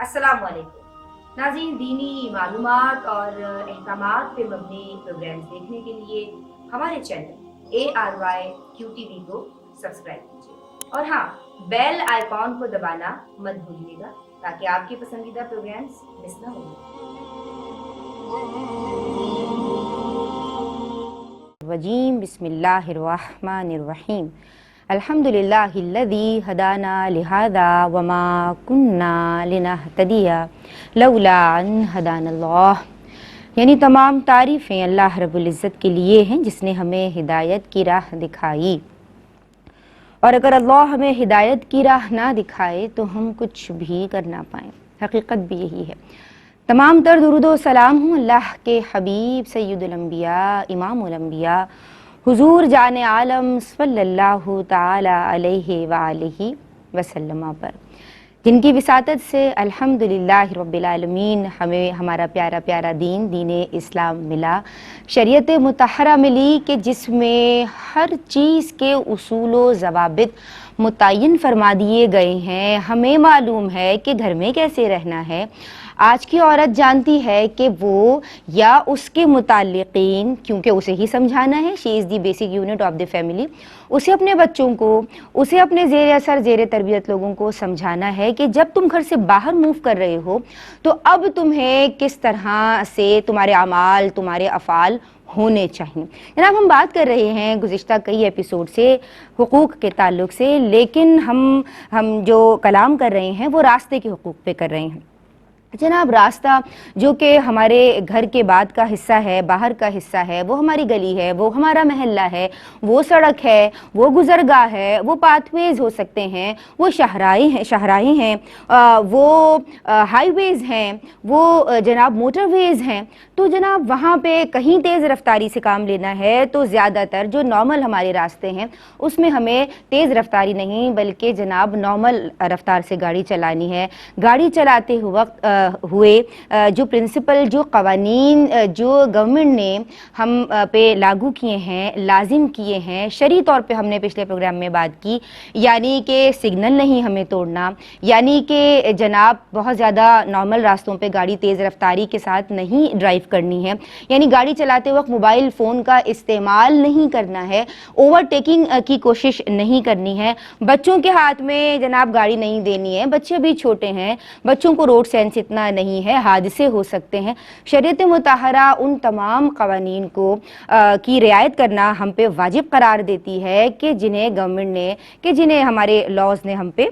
السلام علیکم ناظرین، دینی معلومات اور احکامات پہ مبنی پروگرامز دیکھنے کے لیے ہمارے چینل ARYQTV کو سبسکرائب کیجیے اور ہاں، بیل آئیکن کو دبانا مت بھولیے گا تاکہ آپ کے پسندیدہ پروگرامز مس نہ ہوں۔ وجیم بسم اللہ الرحمن الرحیم الحمد للہ الذی ہدانا لہذا وما کننا لنہتدی لولا ان ہدانا اللہ، یعنی تمام تعریفیں اللہ رب العزت کے لیے ہیں جس نے ہمیں ہدایت کی راہ دکھائی، اور اگر اللہ ہمیں ہدایت کی راہ نہ دکھائے تو ہم کچھ بھی کر نہ پائیں۔ حقیقت بھی یہی ہے۔ تمام تر درود و سلام ہوں اللہ کے حبیب سید الانبیاء امام الانبیاء حضور جان عالم صلی اللہ تعالی علیہ وآلہ وسلم پر، جن کی وساطت سے الحمدللہ رب العالمین ہمیں ہمارا پیارا پیارا دین اسلام ملا، شریعت مطہرہ ملی کہ جس میں ہر چیز کے اصول و ضوابط متعین فرما دیے گئے ہیں۔ ہمیں معلوم ہے کہ گھر میں کیسے رہنا ہے۔ آج کی عورت جانتی ہے کہ وہ یا اس کے متعلقین، کیونکہ اسے ہی سمجھانا ہے، she is the basic unit of the family, اسے اپنے بچوں کو، اسے اپنے زیر اثر زیر تربیت لوگوں کو سمجھانا ہے کہ جب تم گھر سے باہر موو کر رہے ہو تو اب تمہیں کس طرح سے تمہارے اعمال، تمہارے افعال ہونے چاہیے۔ جناب، ہم بات کر رہے ہیں گزشتہ کئی ایپیسوڈ سے حقوق کے تعلق سے، لیکن ہم جو کلام کر رہے ہیں وہ راستے کے حقوق پہ کر رہے ہیں۔ جناب، راستہ جو کہ ہمارے گھر کے بعد کا حصہ ہے، باہر کا حصہ ہے، وہ ہماری گلی ہے، وہ ہمارا محلہ ہے، وہ سڑک ہے، وہ گزرگاہ ہے، وہ پاتھ ویز ہو سکتے ہیں، وہ شاہراہیں ہیں، وہ ہائی ویز ہیں، وہ جناب موٹر ویز ہیں۔ تو جناب وہاں پہ کہیں تیز رفتاری سے کام لینا ہے تو زیادہ تر جو نارمل ہمارے راستے ہیں اس میں ہمیں تیز رفتاری نہیں بلکہ جناب نارمل رفتار سے گاڑی چلانی ہے۔ گاڑی چلاتے ہوئے جو پرنسپل، جو قوانین جو گورنمنٹ نے ہم پہ لاگو کیے ہیں، لازم کیے ہیں، شرعی طور پہ ہم نے پچھلے پروگرام میں بات کی، یعنی کہ سگنل نہیں ہمیں توڑنا، یعنی کہ جناب بہت زیادہ نارمل راستوں پہ گاڑی تیز رفتاری کے ساتھ نہیں ڈرائیو کرنی ہے، یعنی گاڑی چلاتے وقت موبائل فون کا استعمال نہیں کرنا ہے، اوور ٹیکنگ کی کوشش نہیں کرنی ہے، بچوں کے ہاتھ میں جناب گاڑی نہیں دینی ہے، بچے بھی چھوٹے ہیں، بچوں کو روڈ سینس اتنا نہیں ہے، حادثے ہو سکتے ہیں۔ شریعت مطہرہ ان تمام قوانین کو کی رعایت کرنا ہم پہ واجب قرار دیتی ہے کہ جنہیں گورنمنٹ نے، کہ جنہیں ہمارے لاز نے ہم پہ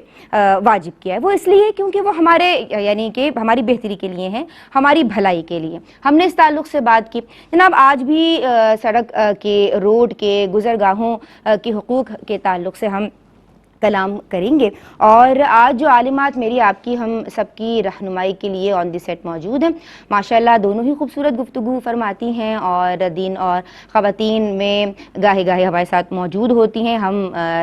واجب کیا ہے۔ وہ اس لیے کیونکہ وہ ہمارے یعنی کہ ہماری بہتری کے لیے ہیں، ہماری بھلائی کے لیے۔ ہم نے اس تعلق سے بات کی۔ جناب، آج بھی سڑک کے، روڈ کے، گزرگاہوں کے حقوق کے تعلق سے ہم کلام کریں گے، اور آج جو عالمات میری آپ کی ہم سب کی رہنمائی کے لیے آن دی سیٹ موجود ہیں، ماشاءاللہ دونوں ہی خوبصورت گفتگو فرماتی ہیں اور دین اور خواتین میں گاہے گاہے ہمارے ساتھ موجود ہوتی ہیں۔ ہم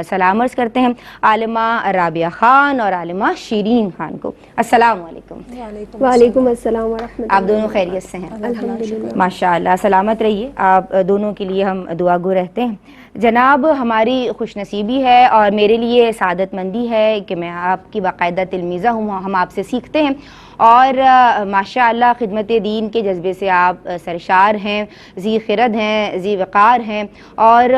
سلام عرض کرتے ہیں عالمہ رابعہ خان اور عالمہ شیرین خان کو۔ السلام علیکم۔ وعلیکم السلام ورحمۃ اللہ۔ آپ دونوں خیریت سے ہیں؟ الحمدللہ، ماشاءاللہ، سلامت رہیے۔ آپ دونوں کے لیے ہم دعا گو رہتے ہیں۔ جناب، ہماری خوش نصیبی ہے اور میرے لیے سعادت مندی ہے کہ میں آپ کی باقاعدہ تلمیذہ ہوں، ہم آپ سے سیکھتے ہیں، اور ماشاءاللہ خدمت دین کے جذبے سے آپ سرشار ہیں، ذی خرد ہیں، ذی وقار ہیں، اور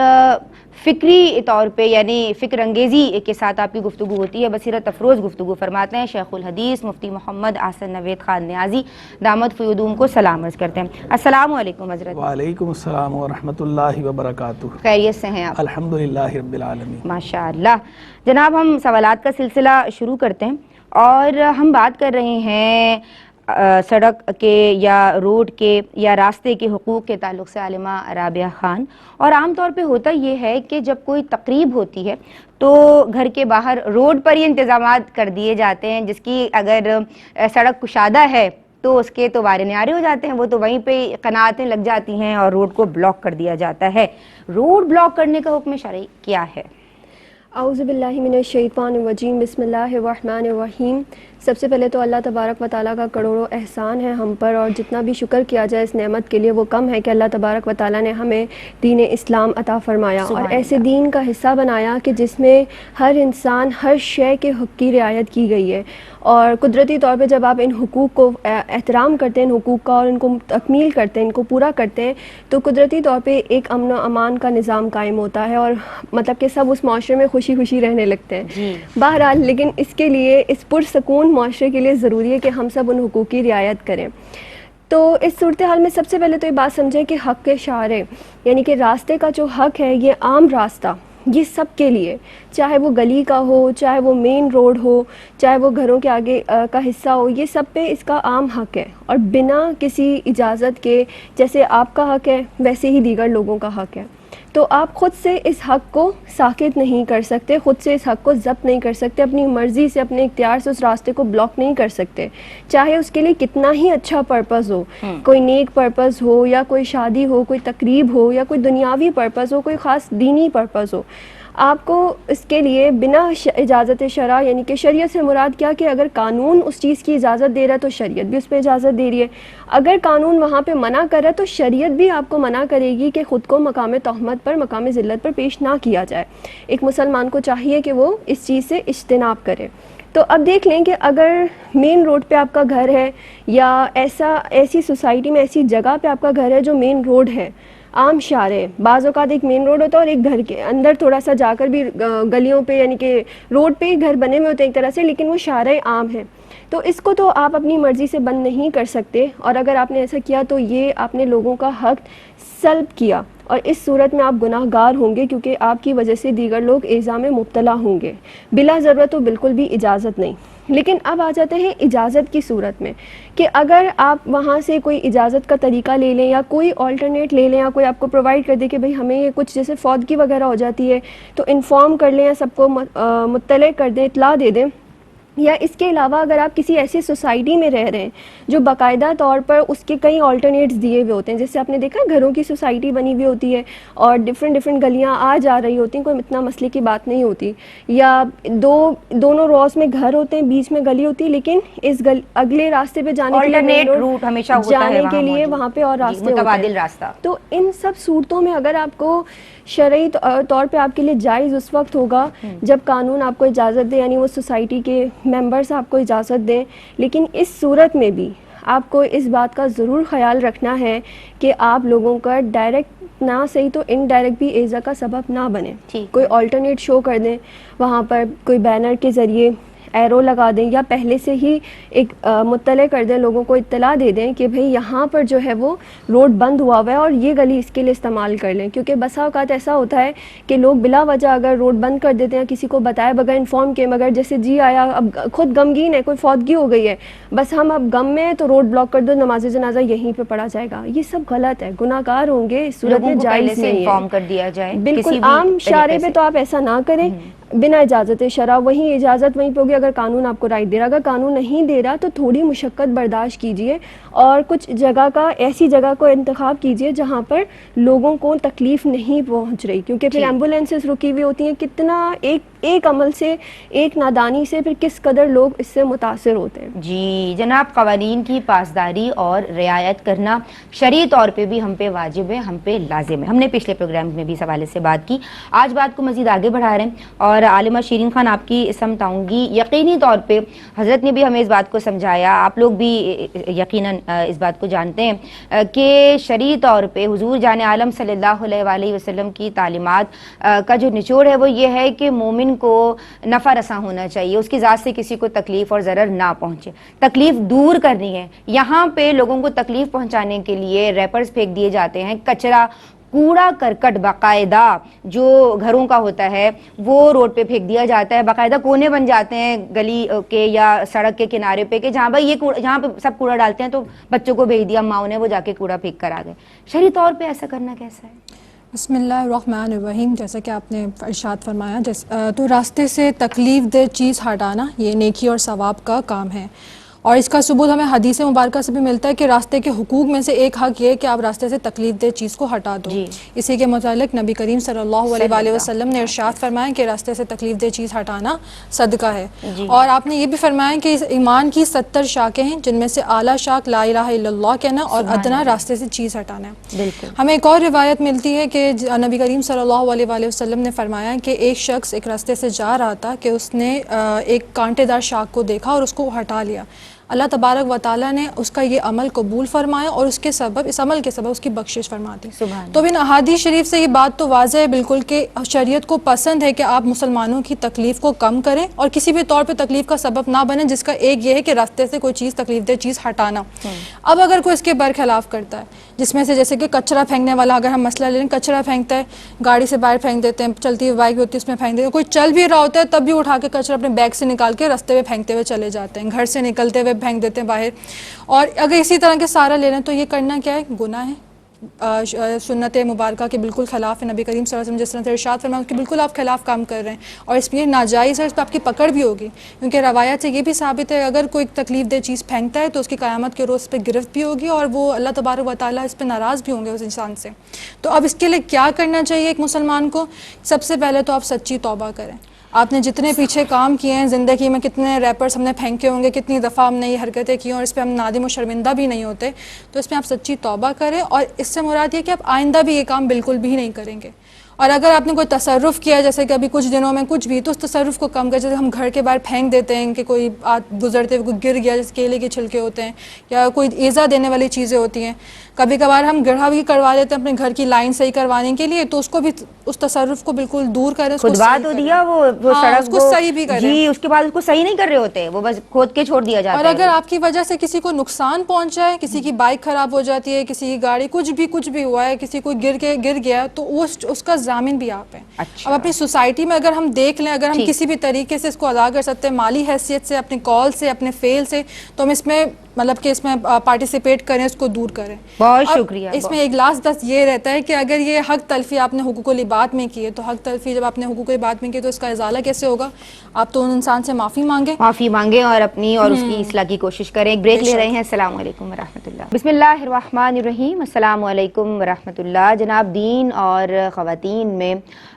فکری طور پہ یعنی فکر انگیزی کے ساتھ آپ کی گفتگو ہوتی ہے، بصیرت افروز گفتگو فرماتے ہیں۔ شیخ الحدیث مفتی محمد احسن نوید خان نیازی دامت فیودوم کو سلام عرض کرتے ہیں۔ السلام علیکم حضرت۔ وعلیکم السلام ورحمۃ اللہ وبرکاتہ۔ خیریت سے ہیں آپ؟ الحمدللہ رب العالمین۔ ماشاءاللہ۔ جناب، ہم سوالات کا سلسلہ شروع کرتے ہیں، اور ہم بات کر رہے ہیں سڑک کے یا روڈ کے یا راستے کے حقوق کے تعلق سے عالمہ رابعہ خان۔ اور عام طور پہ ہوتا یہ ہے کہ جب کوئی تقریب ہوتی ہے تو گھر کے باہر روڈ پر یہ انتظامات کر دیے جاتے ہیں، جس کی اگر سڑک کشادہ ہے تو اس کے تو وارے نیارے ہو جاتے ہیں، وہ تو وہیں پہ قناعتیں لگ جاتی ہیں اور روڈ کو بلاک کر دیا جاتا ہے۔ روڈ بلاک کرنے کا حکم شرعی کیا ہے؟ اعوذ باللہ من الشیطان الرجیم، بسم اللہ الرحمن الرحیم۔ سب سے پہلے تو اللہ تبارک و تعالیٰ کا کروڑوں احسان ہے ہم پر، اور جتنا بھی شکر کیا جائے اس نعمت کے لیے وہ کم ہے کہ اللہ تبارک و تعالیٰ نے ہمیں دین اسلام عطا فرمایا اور ایسے دین کا حصہ بنایا کہ جس میں ہر انسان ہر شے کے حق کی رعایت کی گئی ہے. اور قدرتی طور پہ جب آپ ان حقوق کو احترام کرتے ہیں، ان حقوق کا، اور ان کو تکمیل کرتے ہیں، ان کو پورا کرتے ہیں، تو قدرتی طور پہ ایک امن و امان کا نظام قائم ہوتا ہے، اور مطلب کہ سب اس معاشرے میں خوشی خوشی رہنے لگتے ہیں. بہرحال لیکن اس کے لیے، اس پرسکون معاشرے کے لیے ضروری ہے کہ ہم سب ان حقوق کی رعایت کریں. تو اس صورتحال میں سب سے پہلے تو یہ بات سمجھیں کہ حق کے شارع یعنی کہ راستے کا جو حق ہے، یہ عام راستہ، یہ سب کے لیے، چاہے وہ گلی کا ہو، چاہے وہ مین روڈ ہو، چاہے وہ گھروں کے آگے کا حصہ ہو، یہ سب پہ اس کا عام حق ہے، اور بنا کسی اجازت کے جیسے آپ کا حق ہے ویسے ہی دیگر لوگوں کا حق ہے. تو آپ خود سے اس حق کو ساکت نہیں کر سکتے، خود سے اس حق کو ضبط نہیں کر سکتے، اپنی مرضی سے، اپنے اختیار سے اس راستے کو بلاک نہیں کر سکتے، چاہے اس کے لیے کتنا ہی اچھا پرپز ہو، کوئی نیک پرپز ہو، یا کوئی شادی ہو، کوئی تقریب ہو، یا کوئی دنیاوی پرپز ہو، کوئی خاص دینی پرپز ہو. آپ کو اس کے لیے بنا اجازت شرع، یعنی کہ شریعت سے مراد کیا کہ اگر قانون اس چیز کی اجازت دے رہا ہے تو شریعت بھی اس پہ اجازت دے رہی ہے، اگر قانون وہاں پہ منع کر رہا ہے تو شریعت بھی آپ کو منع کرے گی کہ خود کو مقام تہمت پر، مقام ذلت پر پیش نہ کیا جائے. ایک مسلمان کو چاہیے کہ وہ اس چیز سے اجتناب کرے. تو اب دیکھ لیں کہ اگر مین روڈ پہ آپ کا گھر ہے، یا ایسی سوسائٹی میں، ایسی جگہ پہ آپ کا گھر ہے جو مین روڈ ہے، عام شارع، بعض اوقات ایک مین روڈ ہوتا ہے اور ایک گھر کے اندر تھوڑا سا جا کر بھی گلیوں پہ، یعنی کہ روڈ پہ ہی گھر بنے ہوئے ہوتے ہیں ایک طرح سے، لیکن وہ شارع عام ہے، تو اس کو تو آپ اپنی مرضی سے بند نہیں کر سکتے. اور اگر آپ نے ایسا کیا تو یہ آپ نے لوگوں کا حق سلب کیا، اور اس صورت میں آپ گناہ گار ہوں گے، کیونکہ آپ کی وجہ سے دیگر لوگ ایذا میں مبتلا ہوں گے بلا ضرورت، تو بالکل بھی اجازت نہیں. لیکن اب آ جاتے ہیں اجازت کی صورت میں، کہ اگر آپ وہاں سے کوئی اجازت کا طریقہ لے لیں، یا کوئی آلٹرنیٹ لے لیں، یا کوئی آپ کو پرووائڈ کر دے کہ بھئی ہمیں یہ کچھ جیسے فوتگی وغیرہ ہو جاتی ہے تو انفارم کر لیں، یا سب کو مطلع کر دیں، اطلاع دے دیں. یا اس کے علاوہ اگر آپ کسی ایسی سوسائٹی میں رہ رہے ہیں جو باقاعدہ طور پر اس کے کئی آلٹرنیٹس دیے ہوئے ہوتے ہیں، جیسے آپ نے دیکھا گھروں کی سوسائٹی بنی ہوئی ہوتی ہے اور ڈفرینٹ گلیاں آ جا رہی ہوتی ہیں، کوئی اتنا مسئلے کی بات نہیں ہوتی، یا دونوں روز میں گھر ہوتے ہیں، بیچ میں گلی ہوتی ہے، لیکن اس اگلے راستے پہ جانے کے لیے روٹ ہمیشہ ہوتا ہے، جانے کے لیے وہاں پہ اور راستے متبادل راستہ. تو ان سب صورتوں میں اگر آپ کو شرعی طور پہ آپ کے لیے جائز اس وقت ہوگا جب قانون آپ کو اجازت دے، یعنی وہ سوسائٹی کے ممبرز آپ کو اجازت دیں. لیکن اس صورت میں بھی آپ کو اس بات کا ضرور خیال رکھنا ہے کہ آپ لوگوں کا ڈائریکٹ نہ صحیح تو انڈائریکٹ بھی ایذا کا سبب نہ بنے. کوئی آلٹرنیٹ شو کر دیں، وہاں پر کوئی بینر کے ذریعے ایرو لگا دیں، یا پہلے سے ہی ایک مطلع کر دیں، لوگوں کو اطلاع دے دیں کہ بھئی یہاں پر جو ہے وہ روڈ بند ہوا ہوا ہے اور یہ گلی اس کے لیے استعمال کر لیں. کیونکہ بسا اوقات ایسا ہوتا ہے کہ لوگ بلا وجہ اگر روڈ بند کر دیتے ہیں، کسی کو بتائے بغیر، انفارم کیے بغیر، جیسے جی آیا، اب خود غمگین ہے، کوئی فوتگی ہو گئی ہے، بس ہم اب غم میں تو روڈ بلاک کر دو، نماز جنازہ یہیں پہ پڑھا جائے گا. یہ سب غلط ہے، گناہ گار ہوں گے، اس صورت میں جائز نہیں ہے. انفارم کر دیا جائے بالکل عام شارع پہ تو آپ ایسا نہ کریں بنا اجازت شرع. وہیں اجازت وہیں پہ ہوگی اگر قانون آپ کو رائٹ دے رہا. اگر قانون نہیں دے رہا تو تھوڑی مشقت برداشت کیجئے اور کچھ جگہ کا، ایسی جگہ کو انتخاب کیجئے جہاں پر لوگوں کو تکلیف نہیں پہنچ رہی، کیونکہ پھر ایمبولینسز رکی ہوئی ہوتی ہیں. کتنا ایک عمل سے، ایک نادانی سے پھر کس قدر لوگ اس سے متاثر ہوتے ہیں. جی جناب، قوانین کی پاسداری اور رعایت کرنا شرعی طور پہ بھی ہم پہ واجب ہے، ہم پہ لازم ہے. ہم نے پچھلے پروگرام میں بھی اس حوالے سے بات کی. آج بات کو مزید آگے بڑھا رہے ہیں اور عالمہ شیرین خان آپ کی سمت آؤں گی. یقینی طور پہ حضرت نے بھی ہمیں اس بات کو سمجھایا، آپ لوگ بھی یقیناً اس بات کو جانتے ہیں کہ شرعی طور پہ حضور جان عالم صلی اللہ علیہ وآلہ وسلم کی تعلیمات کا جو نچوڑ ہے وہ یہ ہے کہ مومن کو نفع رساں ہونا چاہیے، اس کی ذات سے کسی کو تکلیف اور ضرر نہ پہنچے، تکلیف دور کرنی ہے. یہاں پہ لوگوں کو تکلیف پہنچانے کے لیے ریپرز پھینک دیے جاتے ہیں، کچرا، کوڑا کرکٹ باقاعدہ جو گھروں کا ہوتا ہے وہ روڈ پہ پھینک دیا جاتا ہے. باقاعدہ کونے بن جاتے ہیں گلی کے یا سڑک کے کنارے پہ کہ جہاں بھائی یہ جہاں پہ سب کوڑا ڈالتے ہیں تو بچوں کو بھیج دیا ماؤں نے، وہ جا کے کوڑا پھینک کر آ گئے. شرعی طور پہ ایسا کرنا کیسا ہے؟ بسم اللہ الرحمن الرحیم. جیسا کہ آپ نے ارشاد فرمایا، تو راستے سے تکلیف دہ چیز ہٹانا یہ نیکی اور ثواب کا کام ہے. اور اس کا ثبوت ہمیں حدیث مبارکہ سے بھی ملتا ہے کہ راستے کے حقوق میں سے ایک حق یہ ہے کہ آپ راستے سے تکلیف دہ چیز کو ہٹا دو. اسی کے متعلق نبی کریم صلی اللہ علیہ وآلہ وسلم نے ارشاد فرمایا کہ راستے سے تکلیف دہ چیز ہٹانا صدقہ ہے. اور آپ نے یہ بھی فرمایا کہ ایمان کی 70 شاخیں ہیں جن میں سے اعلیٰ شاخ لا الہ الا اللہ کہنا اور ادنا راستے سے چیز ہٹانا ہے. ہمیں ایک اور روایت ملتی ہے کہ نبی کریم صلی اللہ علیہ وآلہ وسلم نے فرمایا کہ ایک شخص ایک راستے سے جا رہا تھا کہ اس نے ایک کانٹے دار شاخ کو دیکھا اور اس کو ہٹا لیا. اللہ تبارک و تعالیٰ نے اس کا یہ عمل قبول فرمایا اور اس عمل کے سبب اس کی بخشش فرما دی. تو ان احادیث شریف سے یہ بات تو واضح ہے بالکل کہ شریعت کو پسند ہے کہ آپ مسلمانوں کی تکلیف کو کم کریں اور کسی بھی طور پہ تکلیف کا سبب نہ بنیں، جس کا ایک یہ ہے کہ راستے سے کوئی چیز تکلیف دہ چیز ہٹانا. اب اگر کوئی اس کے برخلاف کرتا ہے، جس میں سے جیسے کہ کچرا پھینکنے والا، اگر ہم مسئلہ لے لیں، کچرا پھینکتا ہے، گاڑی سے باہر پھینک دیتے ہیں، چلتی ہوئی بائک ہوتی ہے اس میں پھینک دیتے ہیں، کوئی چل بھی رہا ہوتا ہے تب بھی اٹھا کے کچرا اپنے بیگ سے نکال کے راستے پہ پھینکتے ہوئے چلے جاتے ہیں، گھر سے نکلتے ہوئے پھینک دیتے ہیں باہر. اور اگر اسی طرح کے سارا لے لیں تو یہ کرنا کیا ہے؟ گناہ ہے، سنت مبارکہ کے بالکل خلاف ہے. نبی کریم صلی اللہ علیہ وسلم جس طرح سے ارشاد فرمایا اس کے بالکل آپ خلاف کام کر رہے ہیں اور اس میں ناجائز ہے، اس پہ آپ کی پکڑ بھی ہوگی. کیونکہ روایت سے یہ بھی ثابت ہے اگر کوئی تکلیف دہ چیز پھینکتا ہے تو اس کی قیامت کے روز پہ گرفت بھی ہوگی اور وہ اللہ تبارک و تعالیٰ اس پہ ناراض بھی ہوں گے اس انسان سے. تو اب اس کے لیے کیا کرنا چاہیے ایک مسلمان کو؟ سب سے پہلے تو آپ سچی توبہ کریں. آپ نے جتنے پیچھے کام کیے ہیں زندگی میں، کتنے ریپرز ہم نے پھینکے ہوں گے، کتنی دفعہ ہم نے یہ حرکتیں کی اور اس پہ ہم نادم و شرمندہ بھی نہیں ہوتے، تو اس میں آپ سچی توبہ کریں. اور اس سے مراد یہ کہ آپ آئندہ بھی یہ کام بالکل بھی نہیں کریں گے. اور اگر آپ نے کوئی تصرف کیا جیسے کہ ابھی کچھ دنوں میں کچھ بھی، تو اس تصرف کو کم کریں. جیسے ہم گھر کے باہر پھینک دیتے ہیں کہ کوئی گزرتے ہوئے کوئی گر گیا، جیسے کیلے کے چھلکے ہوتے ہیں یا کوئی ایذا دینے والی چیزیں ہوتی ہیں. کبھی کبھار ہم گڑھا بھی کروا لیتے ہیں اپنے گھر کی لائن صحیح کروانے کے لیے، تو اس کو بھی، اس تصرف کو بالکل دور کریں. خودوا تو دیا وہ سڑک اس کو صحیح بھی کریں جی، اس کے بعد اس کو صحیح نہیں کر رہے ہوتے، وہ بس کھود کے چھوڑ دیا جاتا ہے. اور اگر آپ کی وجہ سے کسی کو نقصان پہنچا ہے، کسی کی بائک خراب ہو جاتی ہے، کسی کی گاڑی کچھ بھی ہوا ہے، کسی کو گر گیا، تو اس کا ضامن بھی آپ ہیں. اب اپنی سوسائٹی میں اگر ہم دیکھ لیں، اگر ہم کسی بھی طریقے سے اس کو ادا کر سکتے ہیں، مالی حیثیت سے، اپنے کال سے، اپنے فیل سے، تو ہم اس میں مطلب کہ اس میں پارٹیسپیٹ کریں، اس کو دور کریں. بہت شکریہ. اس میں ایک لاسٹ بس یہ رہتا ہے کہ اگر یہ حق تلفی آپ نے حقوق العباد میں کی ہے، تو حق تلفی جب آپ نے حقوق العباد میں کی تو اس کا ازالہ کیسے ہوگا؟ آپ تو ان انسان سے معافی مانگیں اور اپنی اور اس کی اصلاح کی کوشش کریں. ایک بریک لے رہے ہیں. السلام علیکم ورحمۃ اللہ. بسم اللہ الرحمن الرحیم. السلام علیکم ورحمۃ اللہ. جناب، دین اور خواتین میں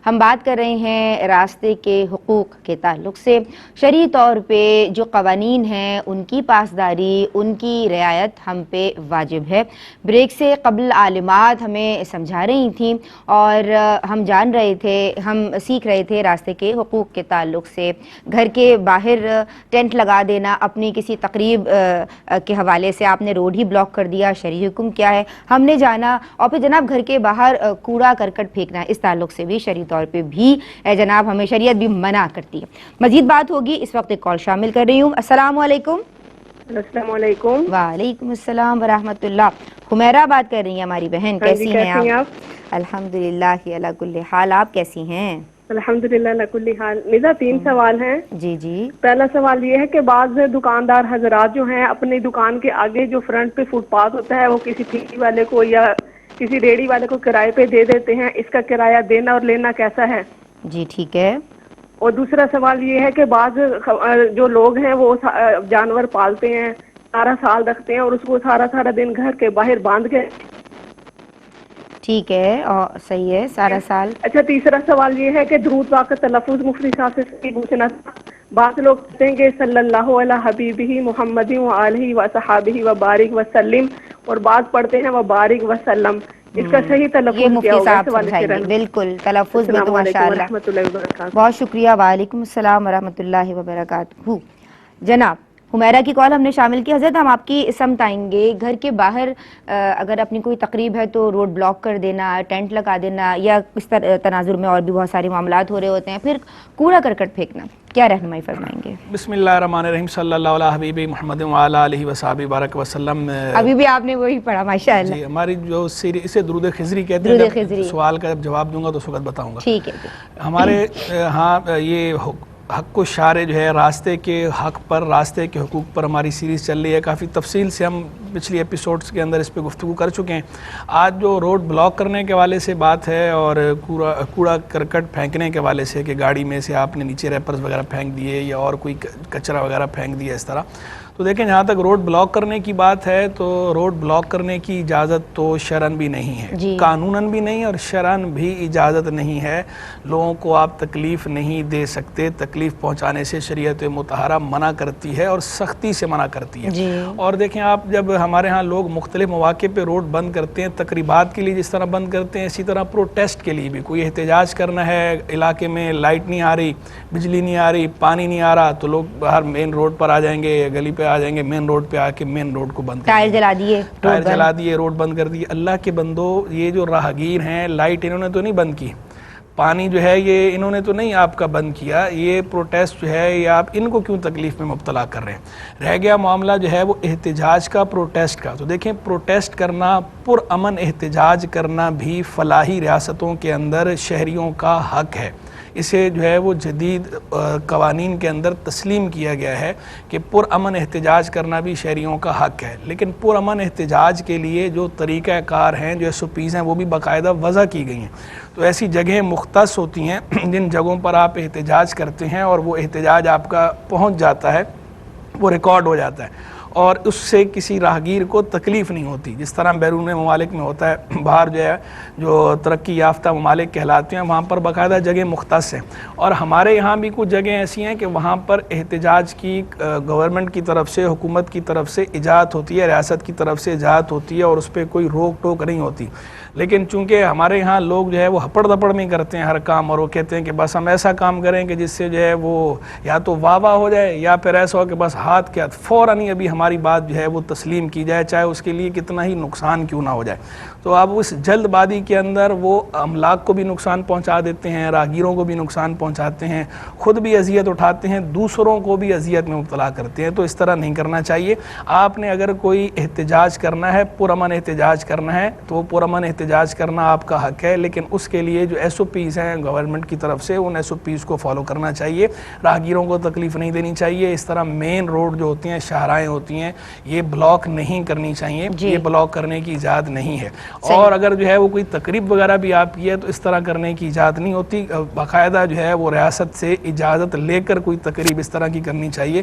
ہم بات کر رہے ہیں راستے کے حقوق کے تعلق سے. شرعی طور پہ جو قوانین ہیں ان کی پاسداری، ان کی رعایت ہم پہ واجب ہے. بریک سے قبل عالمات ہمیں سمجھا رہی تھیں اور ہم جان رہے تھے، ہم سیکھ رہے تھے راستے کے حقوق کے تعلق سے. گھر کے باہر ٹینٹ لگا دینا، اپنی کسی تقریب کے حوالے سے آپ نے روڈ ہی بلاک کر دیا، شرعی حکم کیا ہے ہم نے جانا. اور پھر جناب گھر کے باہر کوڑا کرکٹ پھینکنا، اس تعلق سے بھی شرعی طور پہ بھی جناب ہمیں شریعت بھی منع کرتی ہے. مزید بات ہوگی. اس وقت ایک کال شامل کر رہی ہوں. السلام علیکم. السلام علیکم. وعلیکم السلام ورحمۃ اللہ. حمیرہ بات کر رہی ہیں ہماری بہن. کیسی ہیں آپ؟ الحمدللہ علی کل حال. آپ کیسی ہیں؟ الحمدللہ علی کل حال. میرا 3 سوال ہیں. جی. پہلا سوال یہ ہے کہ بعض دکاندار حضرات جو ہیں اپنی دکان کے آگے جو فرنٹ پہ فٹ پاتھ ہوتا ہے وہ کسی ٹھیلی والے کو یا کسی ریڑھی والے کو کرائے پہ دے دیتے ہیں. اس کا کرایہ دینا اور لینا کیسا ہے؟ جی ٹھیک ہے. اور دوسرا سوال یہ ہے کہ بعض جو لوگ ہیں وہ جانور پالتے ہیں، سارا سال رکھتے ہیں اور اس کو سارا دن گھر کے باہر باندھ کے. ٹھیک ہے، اور صحیح ہے، سارا سال. اچھا، تیسرا سوال یہ ہے کہ درود پاک کا تلفظ مفتی صاحب سے پوچھنا تھا. بعض لوگ کہتے ہیں کہ صلی اللہ علیہ حبیبہ محمد وآلہ وصحابہ وبارک وسلم، اور بعض پڑھتے ہیں وبارک وسلم. اس کا صحیح تلفظ یہ مفتی کیا ہوگا؟ صاحب سمجھائیں گے. بالکل تلفظ میں تو ماشاءاللہ. بہت شکریہ. وعلیکم السلام ورحمۃ اللہ وبرکاتہ. جناب حمیرہ کی کال ہم نے شامل کی. حضرت ہم آپ کی سمت آئیں گے. گھر کے باہر اگر اپنی کوئی تقریب ہے تو روڈ بلاک کر دینا، ٹینٹ لگا دینا، یا اس تناظر میں اور بھی بہت سارے معاملات ہو رہے ہوتے ہیں، پھر کوڑا کرکٹ پھینکنا، کیا رہنمائی فرمائیں گے؟ بسم اللہ الرحمن الرحیم. صلی اللہ علیہ حبیب محمد وعلی آلہ وصحبہ بارک وسلم. ابھی بھی آپ نے وہی پڑھا ماشاءاللہ. جی، ہماری جو اسے درود خضری کہتے ہیں. سوال کا جب جواب دوں گا تو اس وقت بتاؤں گا. ٹھیک ہے. ہمارے ہاں یہ حق و شارع جو ہے راستے کے حق پر، راستے کے حقوق پر ہماری سیریز چل رہی ہے. کافی تفصیل سے ہم پچھلی ایپیسوڈز کے اندر اس پہ گفتگو کر چکے ہیں. آج جو روڈ بلاک کرنے کے حوالے سے بات ہے اور کوڑا کرکٹ پھینکنے کے حوالے سے کہ گاڑی میں سے آپ نے نیچے ریپرز وغیرہ پھینک دیے یا اور کوئی کچرا وغیرہ پھینک دیا اس طرح، تو دیکھیں جہاں تک روڈ بلاک کرنے کی بات ہے تو روڈ بلاک کرنے کی اجازت تو شرعن بھی نہیں ہے، قانوناً بھی نہیں اور شرعن بھی اجازت نہیں ہے۔ لوگوں کو آپ تکلیف نہیں دے سکتے، تکلیف پہنچانے سے شریعت مطہرہ منع کرتی ہے اور سختی سے منع کرتی ہے۔ اور دیکھیں آپ جب ہمارے ہاں لوگ مختلف مواقع پہ روڈ بند کرتے ہیں، تقریبات کے لیے جس طرح بند کرتے ہیں، اسی طرح پروٹیسٹ کے لیے بھی کوئی احتجاج کرنا ہے، علاقے میں لائٹ نہیں آ رہی، بجلی نہیں آ رہی، پانی نہیں آ رہا، تو لوگ باہر مین روڈ پر آ جائیں گے یا گلی پہ آ جائیں گے، مین روڈ پہ آ کے مین روڈ کو بند کر ٹائر جلا دیے، ٹائر جلا دیے، روڈ بند کر دیے۔ اللہ کے بندو، یہ جو راہگیر ہیں، لائٹ انہوں نے تو نہیں بند کی، پانی جو ہے یہ انہوں نے تو نہیں آپ کا بند کیا، یہ پروٹیسٹ جو ہے یہ آپ ان کو کیوں تکلیف میں مبتلا کر رہے ہیں؟ رہ گیا معاملہ جو ہے وہ احتجاج کا، پروٹیسٹ کا، تو دیکھیں پروٹیسٹ کرنا، پرامن احتجاج کرنا بھی فلاحی ریاستوں کے اندر شہریوں کا حق ہے۔ اسے جو ہے وہ جدید قوانین کے اندر تسلیم کیا گیا ہے کہ پرامن احتجاج کرنا بھی شہریوں کا حق ہے، لیکن پرامن احتجاج کے لیے جو طریقہ کار ہیں، جو SOPs ہیں، وہ بھی باقاعدہ وضع کی گئی ہیں۔ تو ایسی جگہیں مختص ہوتی ہیں جن جگہوں پر آپ احتجاج کرتے ہیں اور وہ احتجاج آپ کا پہنچ جاتا ہے، وہ ریکارڈ ہو جاتا ہے اور اس سے کسی راہگیر کو تکلیف نہیں ہوتی، جس طرح بیرون ممالک میں ہوتا ہے۔ باہر جو ہے جو ترقی یافتہ ممالک کہلاتے ہیں، وہاں پر باقاعدہ جگہ مختص ہیں، اور ہمارے یہاں بھی کچھ جگہیں ایسی ہیں کہ وہاں پر احتجاج کی گورنمنٹ کی طرف سے، حکومت کی طرف سے اجازت ہوتی ہے، ریاست کی طرف سے اجازت ہوتی ہے اور اس پہ کوئی روک ٹوک نہیں ہوتی۔ لیکن چونکہ ہمارے ہاں لوگ جو ہے وہ ہپڑ دپڑ میں کرتے ہیں ہر کام، اور وہ کہتے ہیں کہ بس ہم ایسا کام کریں کہ جس سے جو ہے وہ یا تو واہ واہ ہو جائے یا پھر ایسا ہو کہ بس ہاتھ کے ہاتھ فوراً ہی ابھی ہماری بات جو ہے وہ تسلیم کی جائے، چاہے اس کے لیے کتنا ہی نقصان کیوں نہ ہو جائے۔ تو آپ اس جلد بازی کے اندر وہ املاک کو بھی نقصان پہنچا دیتے ہیں، راہگیروں کو بھی نقصان پہنچاتے ہیں، خود بھی اذیت اٹھاتے ہیں، دوسروں کو بھی اذیت میں مبتلا کرتے ہیں۔ تو اس طرح نہیں کرنا چاہیے۔ آپ نے اگر کوئی احتجاج کرنا ہے، پرامن احتجاج کرنا ہے، تو پرامن احتجاج کرنا آپ کا حق ہے، لیکن اس کے لیے جو SOPs ہیں گورنمنٹ کی طرف سے، ان SOPs کو فالو کرنا چاہیے۔ راہگیروں کو تکلیف نہیں دینی چاہیے۔ اس طرح مین روڈ جو ہوتی ہیں، شاہراہیں ہوتی ہیں، یہ بلاک نہیں کرنی چاہیے، یہ بلاک کرنے کی اجازت نہیں ہے۔ اور اگر جو ہے وہ کوئی تقریب وغیرہ بھی آپ کی ہے تو اس طرح کرنے کی اجازت نہیں ہوتی، باقاعدہ جو ہے وہ ریاست سے اجازت لے کر کوئی تقریب اس طرح کی کرنی چاہیے،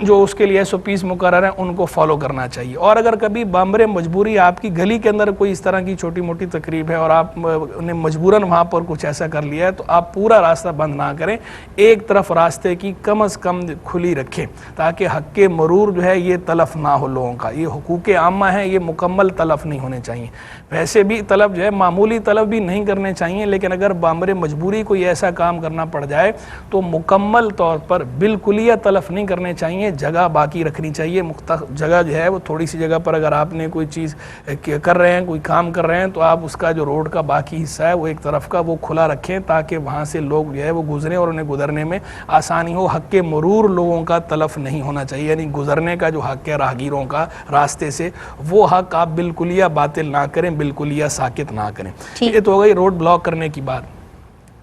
جو اس کے لیے SOPs مقرر ہیں ان کو فالو کرنا چاہیے۔ اور اگر کبھی بامبر مجبوری آپ کی گلی کے اندر کوئی اس طرح کی چھوٹی موٹی تقریب ہے اور آپ نے مجبوراً وہاں پر کچھ ایسا کر لیا ہے، تو آپ پورا راستہ بند نہ کریں، ایک طرف راستے کی کم از کم کھلی رکھیں تاکہ حق مرور جو ہے یہ تلف نہ ہو لوگوں کا۔ یہ حقوق عامہ ہیں، یہ مکمل تلف نہیں ہونے چاہیے۔ ویسے بھی طلب جو ہے معمولی طلب بھی نہیں کرنے چاہیے، لیکن اگر بامبر مجبوری کوئی ایسا کام کرنا پڑ جائے تو مکمل طور پر بالکلیہ تلف نہیں کرنے چاہیے، جگہ باقی رکھنی چاہیے۔ جگہ جو ہے وہ تھوڑی سی جگہ پر اگر آپ نے کوئی چیز کر رہے ہیں، کوئی کام کر رہے ہیں، تو آپ اس کا جو روڈ کا باقی حصہ ہے وہ ایک طرف کا وہ کھلا رکھیں تاکہ وہاں سے لوگ جو ہے وہ گزریں اور انہیں گزرنے میں آسانی ہو۔ حق مرور لوگوں کا تلف نہیں ہونا چاہیے، یعنی گزرنے کا جو حق ہے راہگیروں کا راستے سے، وہ حق آپ بالکلیہ باطل نہ کریں، بالکلیہ ساکت نہ کریں۔ یہ تو ہو گئی روڈ بلاک کرنے کی بات۔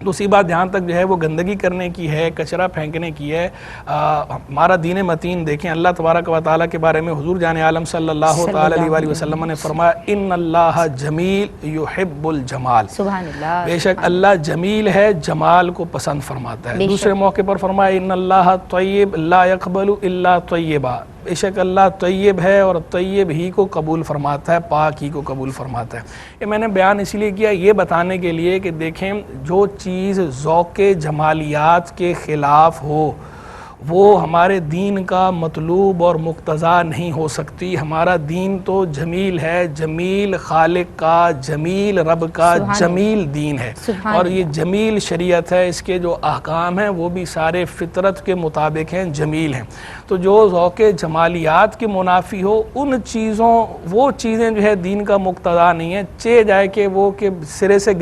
دوسری بات جہاں تک جو ہے وہ گندگی کرنے کی ہے، کچرا پھینکنے کی ہے، ہمارا دین متین دیکھیں، اللہ تبارک و تعالیٰ کے بارے میں حضور جان عالم صلی اللہ تعالیٰ علیہ وسلم نے فرمایا ان اللہ جمیل یحب الجمال، سبحان اللہ، بے شک اللہ جمیل ہے، جمال کو پسند فرماتا ہے۔ دوسرے موقع پر فرمایا ان اللہ طیب لا يقبل الا طیبا، بے شک اللہ طیب ہے اور طیب ہی کو قبول فرماتا ہے، پاک ہی کو قبول فرماتا ہے۔ یہ میں نے بیان اس لیے کیا یہ بتانے کے لیے کہ دیکھیں جو چیز ذوق جمالیات کے خلاف ہو وہ ہمارے دین کا مطلوب اور مقتضا نہیں ہو سکتی۔ ہمارا دین تو جمیل ہے، جمیل خالق کا، جمیل رب کا جمیل دین ہے، اور یہ جمیل شریعت ہے، اس کے جو احکام ہیں وہ بھی سارے فطرت کے مطابق ہیں، جمیل ہیں۔ تو جو ذوق جمالیات کے منافی ہو ان چیزوں، وہ چیزیں جو ہے دین کا مقتضا نہیں ہے، چہ جائے کہ وہ کہ سرے سے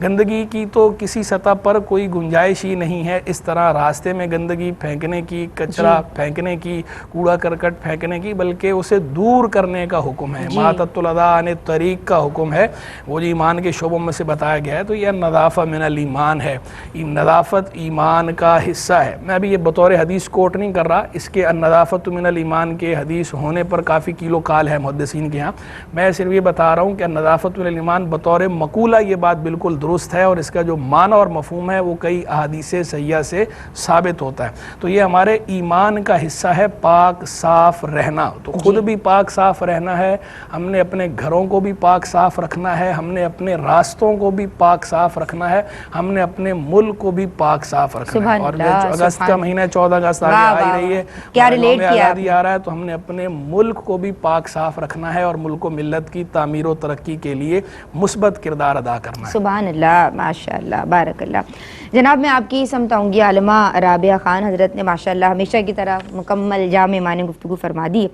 گندگی کی تو کسی سطح پر کوئی گنجائش ہی نہیں ہے۔ اس طرح راستے میں گندگی پھینکنے کی، کچرا پھینکنے کی، کوڑا کرکٹ پھینکنے کی، بلکہ اسے دور کرنے کا حکم ہے۔ ماتت الاذی عن الطریق کا حکم ہے، وہ جو ایمان کے شعبوں میں سے بتایا گیا ہے۔ تو یہ نظافہ من الایمان ہے، یہ نظافت ایمان کا حصہ ہے۔ میں ابھی یہ بطور حدیث کوٹ نہیں کر رہا، اس کے النظافۃ من الایمان کے حدیث ہونے پر کافی کیلو کال ہے محدثین کے ہاں۔ میں صرف یہ بتا رہا ہوں کہ النظافۃ من الایمان بطور مقولہ یہ بات بالکل درست ہے اور اس کا جو معنی اور مفہوم ہے وہ کئی احادیث صحیحہ سے ثابت ہوتا ہے. تو یہ ہمارے ایمان کا حصہ ہے پاک صاف رہنا. تو خود بھی پاک صاف رہنا ہے, ہم نے اپنے گھروں کو بھی پاک صاف رکھنا ہے, ہم نے اپنے راستوں کو بھی پاک صاف رکھنا ہے, ہم نے اپنے ملک کو بھی پاک صاف رکھنا ہے. اور جو اگست کا مہینہ 14 اگست آگے آ رہی ہے, یوم آزادی آ رہا ہے, تو ہم نے اپنے ملک کو بھی پاک صاف رکھنا ہے اور ملک و ملت کی تعمیر و ترقی کے لیے مثبت کردار ادا کرنا ہے. سبحان اللہ, ماشاء اللہ, بارک اللہ. جناب میں آپ کی سمت آؤں گی. عالمہ رابعہ خان حضرت نے ماشاء اللہ ہمیشہ کی طرح مکمل جامع معنی گفتگو فرما دی.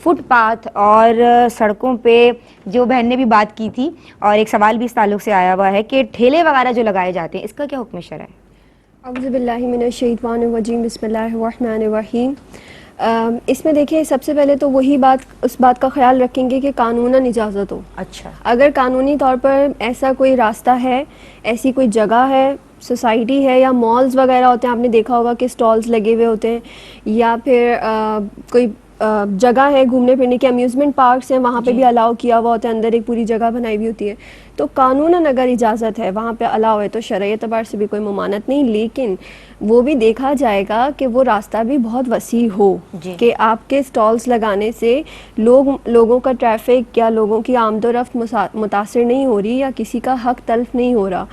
فٹ پاتھ اور سڑکوں پہ جو بہن نے بھی بات کی تھی, اور ایک سوال بھی اس تعلق سے آیا ہوا ہے کہ ٹھیلے وغیرہ جو لگائے جاتے ہیں اس کا کیا حکم شرع ہے؟ اعوذ باللہ من الشیطان الرجیم, بسم اللہ الرحمن الرحیم. اس میں دیکھیں سب سے پہلے تو وہی بات, اس بات کا خیال رکھیں گے کہ قانوناً اجازت ہو. اچھا, اگر قانونی طور پر ایسا کوئی راستہ ہے, ایسی کوئی جگہ ہے, سوسائٹی ہے, یا مالز وغیرہ ہوتے ہیں, آپ نے دیکھا ہوگا کہ سٹالز لگے ہوئے ہوتے ہیں, یا پھر کوئی جگہ ہے گھومنے پھرنے کے, امیوزمنٹ پارکس ہیں, وہاں پہ بھی الاؤ کیا ہوا ہوتا ہے, اندر ایک پوری جگہ بنائی ہوئی ہوتی ہے. تو قانوناً اگر اجازت ہے, وہاں پہ الاؤ ہے, تو شرعی اعتبار سے بھی کوئی ممانعت نہیں. لیکن وہ بھی دیکھا جائے گا کہ وہ راستہ بھی بہت وسیع ہو, کہ آپ کے سٹالز لگانے سے لوگوں کا ٹریفک یا لوگوں کی آمد و رفت متاثر نہیں ہو رہی, یا کسی کا حق تلف نہیں ہو رہا.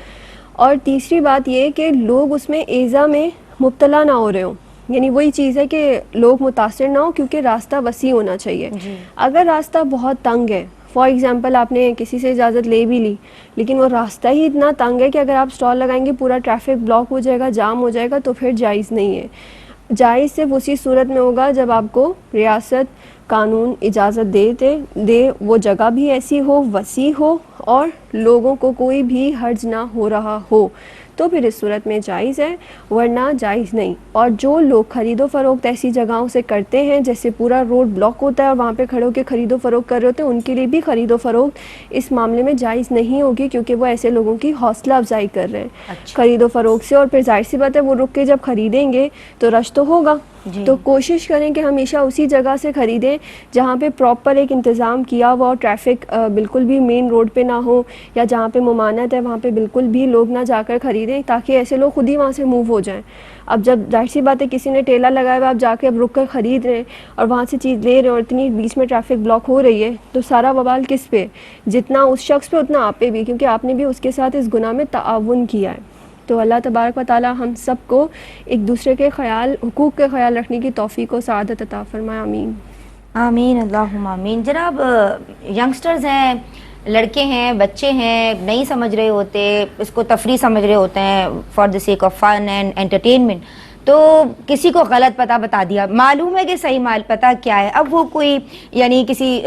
اور تیسری بات یہ کہ لوگ اس میں ایذا میں مبتلا نہ ہو رہے ہوں. یعنی وہی چیز ہے کہ لوگ متاثر نہ ہوں, کیونکہ راستہ وسیع ہونا چاہیے. اگر راستہ بہت تنگ ہے, فار ایگزامپل آپ نے کسی سے اجازت لے بھی لی, لیکن وہ راستہ ہی اتنا تنگ ہے کہ اگر آپ سٹال لگائیں گے پورا ٹریفک بلاک ہو جائے گا, جام ہو جائے گا, تو پھر جائز نہیں ہے. جائز صرف اسی صورت میں ہوگا جب آپ کو ریاست قانون اجازت دے, وہ جگہ بھی ایسی ہو, وسیع ہو, اور لوگوں کو کوئی بھی حرج نہ ہو رہا ہو, تو پھر اس صورت میں جائز ہے, ورنہ جائز نہیں. اور جو لوگ خرید و فروخت ایسی جگہوں سے کرتے ہیں جیسے پورا روڈ بلاک ہوتا ہے اور وہاں پہ کھڑے ہو کے خرید و فروخت کر رہے ہوتے ہیں, ان کے لیے بھی خرید و فروخت اس معاملے میں جائز نہیں ہوگی, کیونکہ وہ ایسے لوگوں کی حوصلہ افزائی کر رہے ہیں خرید و فروخت سے. اور پھر ظاہر سی بات ہے وہ رک کے جب خریدیں گے تو رش تو ہوگا. تو کوشش کریں کہ ہمیشہ اسی جگہ سے خریدیں جہاں پہ پراپر ایک انتظام کیا ہوا, اور ٹریفک بالکل بھی مین روڈ پہ نہ ہو, یا جہاں پہ ممانعت ہے وہاں پہ بالکل بھی لوگ نہ جا کر خریدیں, تاکہ ایسے لوگ خود ہی وہاں سے موو ہو جائیں. اب جب ظاہر سی بات ہے کسی نے ٹھیلا لگایا ہوا, آپ جا کے اب رک کر خرید رہے ہیں اور وہاں سے چیز لے رہے ہیں, اور اتنی بیچ میں ٹریفک بلاک ہو رہی ہے, تو سارا وبال کس پہ؟ جتنا اس شخص پہ اتنا آپ پہ بھی, کیونکہ آپ نے بھی اس کے ساتھ اس گناہ میں تعاون کیا ہے. تو اللہ تبارک و تعالی ہم سب کو ایک دوسرے کے حقوق کے خیال رکھنے کی توفیق و سعادت عطا فرمائے. آمین آمین, اللہم آمین. جناب ینگسٹرز ہیں, لڑکے ہیں, بچے ہیں, نہیں سمجھ رہے ہوتے, اس کو تفریح سمجھ رہے ہوتے ہیں for the sake of fun and entertainment, تو کسی کو غلط پتہ بتا دیا, معلوم ہے کہ صحیح پتہ کیا ہے, اب وہ کوئی یعنی کسی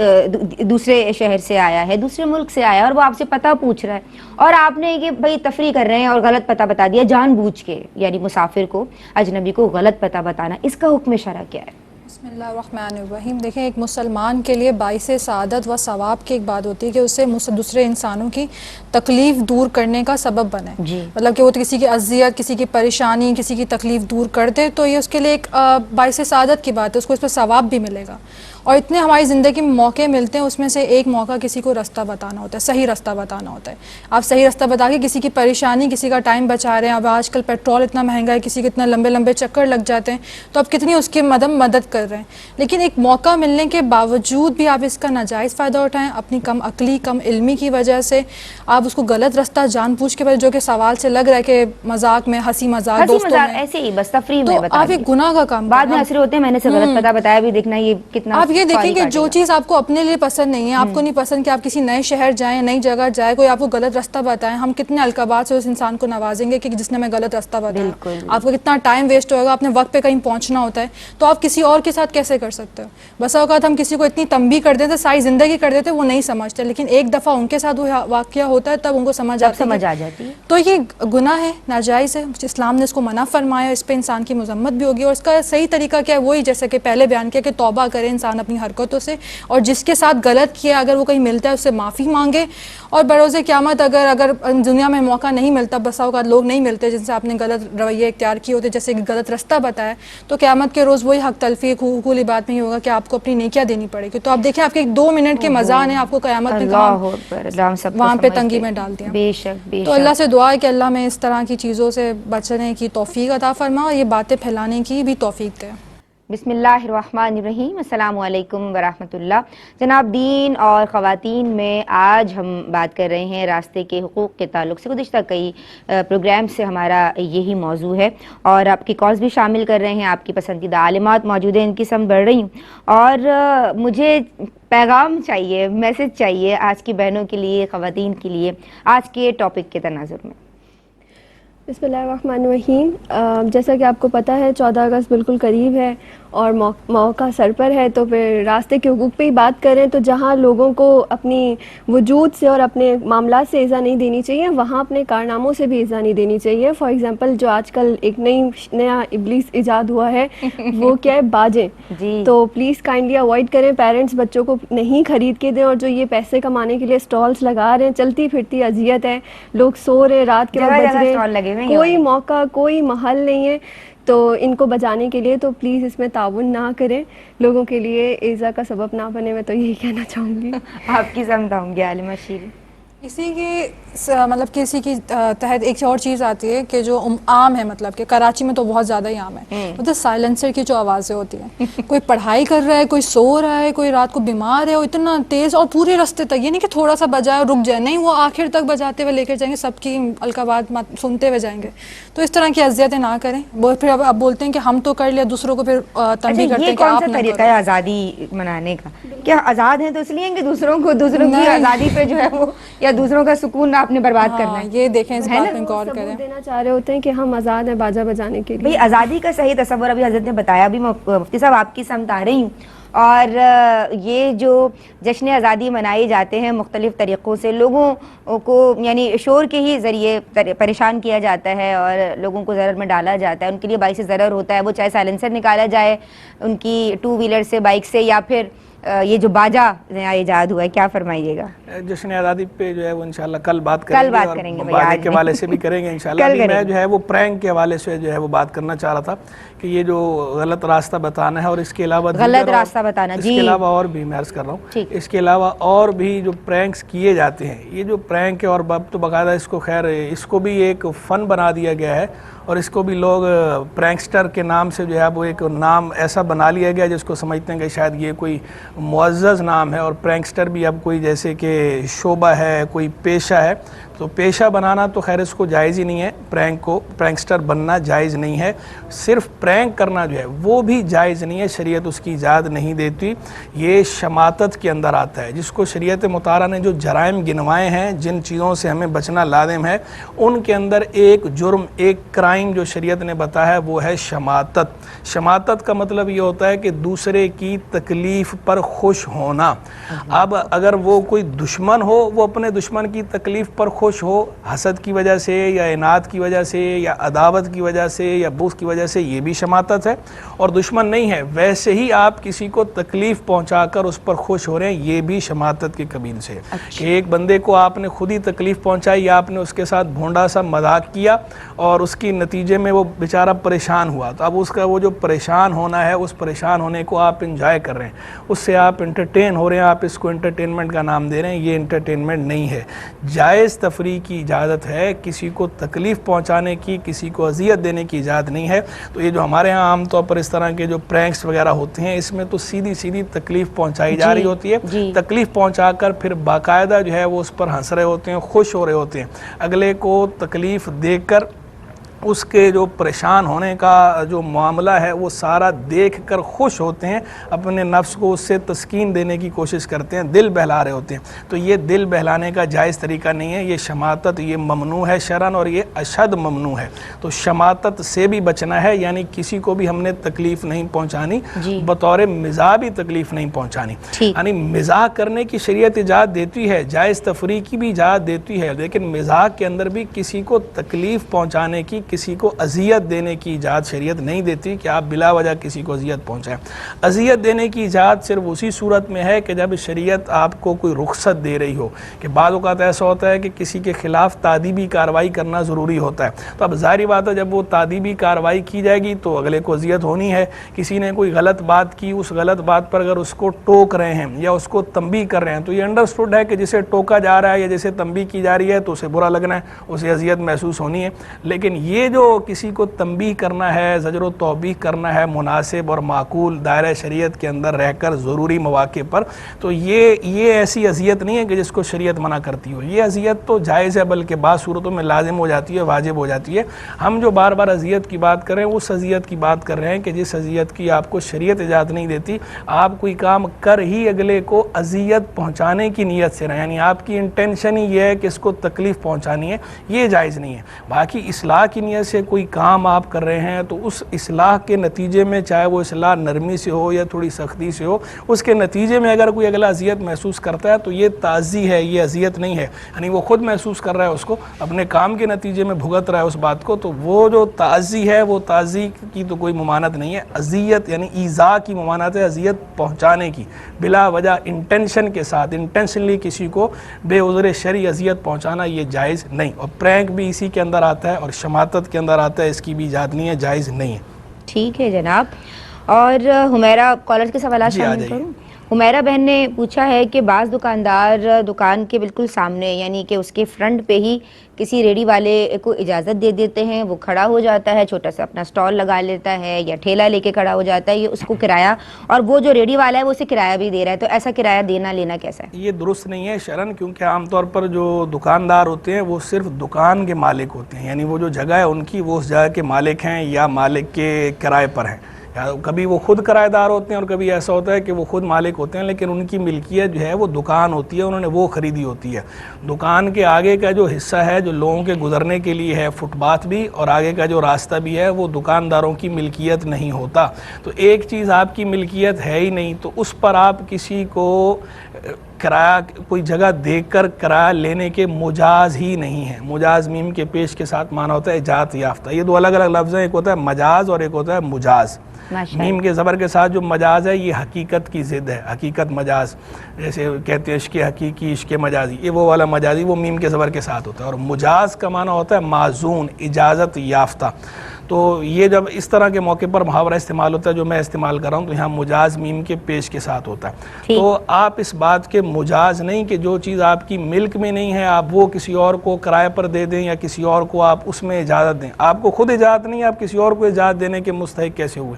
دوسرے شہر سے آیا ہے, دوسرے ملک سے آیا, اور وہ آپ سے پتہ پوچھ رہا ہے, اور آپ نے کہ بھائی تفریح کر رہے ہیں اور غلط پتہ بتا دیا جان بوجھ کے, یعنی مسافر کو, اجنبی کو غلط پتہ بتانا, اس کا حکم شرع کیا ہے؟ بسم اللہ الرحمن الرحیم. دیکھیں ایک مسلمان کے لیے باعث سعادت و ثواب کی ایک بات ہوتی ہے کہ اسے دوسرے انسانوں کی تکلیف دور کرنے کا سبب بنے, مطلب کہ وہ کسی کی اذیت, کسی کی پریشانی, کسی کی تکلیف دور کر دے, تو یہ اس کے لیے ایک باعث سعادت کی بات ہے, اس کو اس پہ ثواب بھی ملے گا. اور اتنے ہماری زندگی میں موقع ملتے ہیں, اس میں سے ایک موقع کسی کو رستہ بتانا ہوتا ہے, صحیح رستہ بتانا ہوتا ہے. آپ صحیح رستہ بتا کے کسی کی پریشانی, کسی کا ٹائم بچا رہے ہیں. اب آج کل پیٹرول اتنا مہنگا ہے, کسی کے اتنا لمبے لمبے چکر لگ جاتے ہیں, تو آپ کتنی اس کی مدد کر رہے ہیں. لیکن ایک موقع ملنے کے باوجود بھی آپ اس کا ناجائز فائدہ اٹھائیں, اپنی کم عقلی, کم علمی کی وجہ سے آپ اس کو غلط رستہ جان بوجھ کے, جو کہ سوال سے لگ رہا ہے کہ مذاق میں, ہنسی مذاق دوستوں میں, ایسے ہی بس تفریح میں بتا, آپ ایک گناہ کا کام بعد میں حسرے ہوتے ہیں میں نے سے غلط پتہ بتایا بھی, دیکھنا یہ کتنا. آپ یہ دیکھیں کہ جو چیز آپ کو اپنے لیے پسند نہیں ہے, آپ کو نہیں پسند کہ آپ کسی نئے شہر جائیں, نئی جگہ جائے, کوئی آپ کو غلط رستہ بتائیں, ہم کتنے القابات سے اس انسان کو نوازیں گے کہ جس نے ہمیں غلط رستہ بتایا. آپ کو کتنا ٹائم ویسٹ ہوگا, آپ نے وقت پہ کہیں پہنچنا ہوتا ہے, تو آپ کسی اور کے ساتھ کیسے کر سکتے ہو؟ بسا اوقات ہم کسی کو اتنی تنبیہ کر دیتے, ساری زندگی کر دیتے, وہ نہیں سمجھتے, لیکن ایک دفعہ ان کے ساتھ وہ واقعہ ہوتا ہے تب ان کو سمجھ آ جاتی ہے. تو یہ گناہ ہے, ناجائز ہے, اسلام نے اس کو منع فرمایا, اس پہ انسان کی مذمت بھی ہوگی. اور اس کا صحیح طریقہ کیا ہے, وہی جیسے کہ پہلے بیان کیا کہ توبہ کرے انسان انسان اپنی حرکتوں سے، اور جس کے ساتھ غلط کیا اگر وہ کہیں ملتا ہے اس سے معافی مانگے، اور بروز قیامت اگر دنیا میں موقع نہیں ملتا، بسا اوقات لوگ نہیں ملتے جن سے آپ نے غلط رویے اختیار کیے ہوتے، جیسے کہ غلط رستہ بتایا، تو قیامت کے روز وہی حق تلفی حقوقی بات میں ہی ہوگا کہ آپ کو اپنی نیکیاں دینی پڑے گی. تو آپ دیکھیں آپ کے 2 منٹ کے مزاح نے آپ کو قیامت میں وہاں پہ تنگی میں ڈال دیا. بے شک تو اللہ سے دعا ہے کہ اللہ میں اس طرح کی چیزوں سے بچنے کی توفیق عطا فرما اور یہ باتیں پھیلانے کی بھی توفیق دے. بسم اللہ الرحمن الرحیم. السلام علیکم ورحمۃ اللہ. جناب دین اور خواتین میں آج ہم بات کر رہے ہیں راستے کے حقوق کے تعلق سے. گزشتہ کئی پروگرام سے ہمارا یہی موضوع ہے اور آپ کی کالز بھی شامل کر رہے ہیں. آپ کی پسندیدہ عالمات موجود ہیں، ان کی سم بڑھ رہی ہوں، اور مجھے پیغام چاہیے، میسج چاہیے آج کی بہنوں کے لیے، خواتین کے لیے، آج کے ٹاپک کے تناظر میں. بسم اللہ الرحمن الرحیم. جیسا کہ آپ کو پتہ ہے 14 اگست بالکل قریب ہے اور موقع سر پر ہے، تو پھر راستے کے حقوق پہ ہی بات کریں تو جہاں لوگوں کو اپنی وجود سے اور اپنے معاملات سے ایذا نہیں دینی چاہیے، وہاں اپنے کارناموں سے بھی ایذا نہیں دینی چاہیے. فار ایگزامپل جو آج کل ایک نیا ابلیس ایجاد ہوا ہے وہ کیا ہے، باجیں. تو پلیز کائنڈلی اوائڈ کریں. پیرنٹس بچوں کو نہیں خرید کے دیں، اور جو یہ پیسے کمانے کے لیے سٹالز لگا رہے ہیں، چلتی پھرتی اذیت ہے، لوگ سو رہے رات کے وقت بج رہے، کوئی موقع کوئی محل نہیں ہے تو ان کو بچانے کے لیے. تو پلیز اس میں تعاون نہ کریں، لوگوں کے لیے ایذا کا سبب نہ بنے. میں تو یہی کہنا چاہوں گی. آپ کی سمجھاؤں گی عالمہ شیریں. اسی کے مطلب کہ اسی کی تحت ایک اور چیز آتی ہے کہ جو عام ہے، مطلب کہ کراچی میں تو بہت زیادہ ہی عام ہے، مطلب سائلنسر کی جو آوازیں ہوتی ہیں. کوئی پڑھائی کر رہا ہے، کوئی سو رہا ہے، کوئی رات کو بیمار ہے، وہ اتنا تیز اور پورے راستے تک، یہ نہیں کہ تھوڑا سا بجائے اور رک جائے، نہیں وہ آخر تک بجاتے ہوئے لے کر جائیں گے، سب کی القابات سنتے ہوئے جائیں گے. تو اس طرح کی اذیتیں نہ کریں. پھر اب بولتے ہیں کہ ہم تو کر لیا، دوسروں کو پھر تنبیہ کرتے ہیں کہ آپ نہ کرو. یہ کون سا طریقہ ہے آزادی منانے کا؟ کیا آزاد ہیں تو اس لیے کہ دوسروں کی آزادی پہ جو ہے وہ یا دوسروں کا سکون آپ نے برباد کرنا ہے. یہ دیکھیں اس بات میں غور کریں. دینا چاہ رہے ہوتے ہیں کہ ہم آزاد ہیں باجا بجانے کے لیے. بھئی آزادی کا صحیح تصور ابھی حضرت نے بتایا بھی. مفتی صاحب آپ کی سمت آ رہی ہوں. اور یہ جو جشن آزادی منائے جاتے ہیں مختلف طریقوں سے، لوگوں کو یعنی شور کے ہی ذریعے پریشان کیا جاتا ہے اور لوگوں کو ضرر میں ڈالا جاتا ہے، ان کے لیے باعث ضرر ہوتا ہے، وہ چاہے سائلنسر نکالا جائے ان کی 2 ویلر سے، بائک سے، یا پھر یہ جو باجا نیا ایجاد ہوا ہے. کیا فرمائیے گا؟ جشن آزادی پہ جو ہے وہ انشاءاللہ کل بات کریں گے، اور باجے کے حوالے سے بھی کریں گے انشاءاللہ. میں جو ہے وہ پرینک کے حوالے سے جو ہے وہ بات کرنا چاہ رہا تھا کہ یہ جو غلط راستہ بتانا ہے، اور اس کے علاوہ غلط راستہ بتانا، اس کے علاوہ اور بھی میں عرض کر رہا ہوں، اس کے علاوہ اور بھی جو پرینکس کیے جاتے ہیں، یہ جو پرینک ہے، اور تو باقاعدہ اس کو خیر اس کو بھی ایک فن بنا دیا گیا ہے، اور اس کو بھی لوگ پرینکسٹر کے نام سے جو ہے وہ ایک نام ایسا بنا لیا گیا جس کو سمجھتے ہیں کہ شاید یہ کوئی معزز نام ہے. اور پرینکسٹر بھی اب کوئی جیسے کہ شعبہ ہے، کوئی پیشہ ہے، تو پیشہ بنانا تو خیر اس کو جائز ہی نہیں ہے. پرینکسٹر بننا جائز نہیں ہے. صرف پرینک کرنا جو ہے وہ بھی جائز نہیں ہے، شریعت اس کی اجازت نہیں دیتی. یہ شماتت کے اندر آتا ہے، جس کو شریعت مطہرہ نے جو جرائم گنوائے ہیں، جن چیزوں سے ہمیں بچنا لازم ہے، ان کے اندر ایک جرم، ایک کرائم جو شریعت نے بتایا ہے وہ ہے شماتت. شماتت کا مطلب یہ ہوتا ہے کہ دوسرے کی تکلیف پر خوش ہونا. اب اگر وہ کوئی دشمن ہو، وہ اپنے دشمن کی تکلیف پر خوش ہو، حسد کی وجہ سے یا عناد کی وجہ سے یا عداوت کی وجہ سے یا بغض کی وجہ سے، یہ بھی شماتت ہے. اور دشمن نہیں ہے، ویسے ہی آپ کسی کو تکلیف پہنچا کر اس پر خوش ہو رہے ہیں، یہ بھی شماتت کے قبیل سے ہے. کہ ایک بندے کو آپ نے خود ہی تکلیف پہنچائی، یا آپ نے اس کے ساتھ بھونڈا سا مذاق کیا اور اس کی نتیجے میں وہ بیچارہ پریشان ہوا، تو اب اس کا وہ جو پریشان ہونا ہے، اس پریشان ہونے کو آپ انجوائے کر رہے ہیں، اس سے آپ انٹرٹین ہو رہے ہیں، آپ اس کو انٹرٹینمنٹ کا نام دے رہے ہیں. یہ انٹرٹینمنٹ نہیں ہے. جائز تفریح کی اجازت ہے، کسی کو تکلیف پہنچانے کی، کسی کو اذیت دینے کی اجازت نہیں ہے. تو یہ جو ہمارے ہاں عام طور پر اس طرح کے جو پرینکس وغیرہ ہوتے ہیں، اس میں تو سیدھی تکلیف پہنچائی جا رہی ہوتی ہے. تکلیف پہنچا کر پھر باقاعدہ جو ہے وہ اس پر ہنس رہے ہوتے ہیں، خوش ہو رہے ہوتے ہیں. اگلے کو تکلیف دے کر اس کے جو پریشان ہونے کا جو معاملہ ہے وہ سارا دیکھ کر خوش ہوتے ہیں، اپنے نفس کو اس سے تسکین دینے کی کوشش کرتے ہیں، دل بہلا رہے ہوتے ہیں. تو یہ دل بہلانے کا جائز طریقہ نہیں ہے. یہ شماتت، یہ ممنوع ہے شرعاً، اور یہ اشد ممنوع ہے. تو شماتت سے بھی بچنا ہے، یعنی کسی کو بھی ہم نے تکلیف نہیں پہنچانی، بطور مزاح بھی تکلیف نہیں پہنچانی. یعنی مزاح کرنے کی شریعت اجازت دیتی ہے، جائز تفریح کی بھی اجازت دیتی ہے، لیکن مزاح کے اندر بھی کسی کو تکلیف پہنچانے کی کسی کو اذیت دینے کی اجازت شریعت نہیں دیتی کہ آپ بلا وجہ کسی کو اذیت پہنچائیں۔ اذیت دینے کی اجازت صرف اسی صورت میں ہے کہ جب شریعت آپ کو کوئی رخصت دے رہی ہو، کہ بعض اوقات ایسا ہوتا ہے کہ کسی کے خلاف تادیبی کارروائی کرنا ضروری ہوتا ہے، تو اب ظاہری بات ہے جب وہ تادیبی کارروائی کی جائے گی تو اگلے کو اذیت ہونی ہے۔ کسی نے کوئی غلط بات کی، اس غلط بات پر اگر اس کو ٹوک رہے ہیں یا اس کو تنبیہ کر رہے ہیں تو یہ انڈرسٹوڈ ہے کہ جسے ٹوکا جا رہا ہے یا جسے تنبیہ کی جا رہی ہے تو اسے برا لگنا ہے، اسے اذیت محسوس ہونی ہے۔ لیکن یہ جو کسی کو تنبیہ کرنا ہے، زجر و توبیخ کرنا ہے مناسب اور معقول دائرہ شریعت کے اندر رہ کر ضروری مواقع پر، تو یہ ایسی اذیت نہیں ہے کہ جس کو شریعت منع کرتی ہو۔ یہ اذیت تو جائز ہے، بلکہ بعض صورتوں میں لازم ہو جاتی ہے، واجب ہو جاتی ہے۔ ہم جو بار بار اذیت کی بات کر رہے ہیں اس اذیت کی بات کر رہے ہیں کہ جس اذیت کی آپ کو شریعت اجازت نہیں دیتی، آپ کوئی کام کر ہی اگلے کو اذیت پہنچانے کی نیت سے رہیں، یعنی آپ کی انٹینشن ہی یہ ہے کہ اس کو تکلیف پہنچانی ہے، یہ جائز نہیں ہے۔ باقی اصلاح کی نیت سے کوئی کام آپ کر رہے ہیں تو اس اصلاح کے نتیجے میں، چاہے وہ اصلاح نرمی سے ہو یا تھوڑی سختی سے ہو، اس کے نتیجے میں اگر کوئی اگلا اذیت محسوس کرتا ہے تو یہ تعزی ہے، یہ اذیت نہیں ہے، یعنی وہ خود محسوس کر رہا ہے، اس کو اپنے کام کے نتیجے میں بھگت رہا ہے اس بات کو، تو وہ جو تعزی ہے وہ تعزی کی تو کوئی ممانعت نہیں ہے۔ اذیت یعنی ایذاء کی ممانعت ہے، اذیت پہنچانے کی، بلا وجہ انٹینشن کے ساتھ انٹینشنلی کسی کو بے عذر شرعی اذیت پہنچانا یہ جائز نہیں، اور پرینک بھی اسی کے اندر آتا ہے اور شماتت کے اندر آتا ہے، اس کی بھی اجازت نہیں ہے، جائز نہیں ہے۔ ٹھیک ہے جناب۔ اور حمیرہ کالر کے سوالات شامل کروں؟ حمیرہ بہن نے پوچھا ہے کہ بعض دکاندار دکان کے بالکل سامنے یعنی کہ اس کے فرنٹ پہ ہی کسی ریڑھی والے کو اجازت دے دیتے ہیں، وہ کھڑا ہو جاتا ہے، چھوٹا سا اپنا سٹال لگا لیتا ہے یا ٹھیلا لے کے کھڑا ہو جاتا ہے، یہ اس کو کرایہ، اور وہ جو ریڑھی والا ہے وہ اسے کرایہ بھی دے رہا ہے، تو ایسا کرایہ دینا لینا کیسا ہے؟ یہ درست نہیں ہے شرعاً، کیونکہ عام طور پر جو دکاندار ہوتے ہیں وہ صرف دکان کے مالک ہوتے ہیں، یعنی وہ جو جگہ ہے ان کی، وہ اس جگہ کے مالک ہیں یا مالک کے کرائے پر ہیں، کبھی وہ خود کرایہ دار ہوتے ہیں اور کبھی ایسا ہوتا ہے کہ وہ خود مالک ہوتے ہیں، لیکن ان کی ملکیت جو ہے وہ دکان ہوتی ہے، انہوں نے وہ خریدی ہوتی ہے۔ دکان کے آگے کا جو حصہ ہے جو لوگوں کے گزرنے کے لیے ہے، فٹ پاتھ بھی، اور آگے کا جو راستہ بھی ہے، وہ دکانداروں کی ملکیت نہیں ہوتا۔ تو ایک چیز آپ کی ملکیت ہے ہی نہیں تو اس پر آپ کسی کو کرایہ، کوئی جگہ دیکھ کر کرایہ لینے کے مجاز ہی نہیں ہے۔ مجاز میم کے پیش کے ساتھ معنی ہوتا ہے اجازت یافتہ۔ یہ دو الگ الگ لفظ ہیں، ایک ہوتا ہے مجاز اور ایک ہوتا ہے مجاز۔ میم کے زبر کے ساتھ جو مجاز ہے یہ حقیقت کی ضد ہے، حقیقت مجاز، جیسے کہتے ہیں عشق حقیقی، عشق مجازی، یہ وہ والا مجازی وہ میم کے زبر کے ساتھ ہوتا ہے، اور مجاز کا معنی ہوتا ہے معزون، اجازت یافتہ۔ تو یہ جب اس طرح کے موقع پر محاورہ استعمال ہوتا ہے جو میں استعمال کر رہا ہوں، تو یہاں مجاز میم کے پیش کے ساتھ ہوتا ہے۔ تو آپ اس بات کے مجاز نہیں کہ جو چیز آپ کی ملک میں نہیں ہے آپ وہ کسی اور کو کرائے پر دے دیں یا کسی اور کو آپ اس میں اجازت دیں۔ آپ کو خود اجازت نہیں ہے، آپ کسی اور کو اجازت دینے کے مستحق کیسے ہوئے؟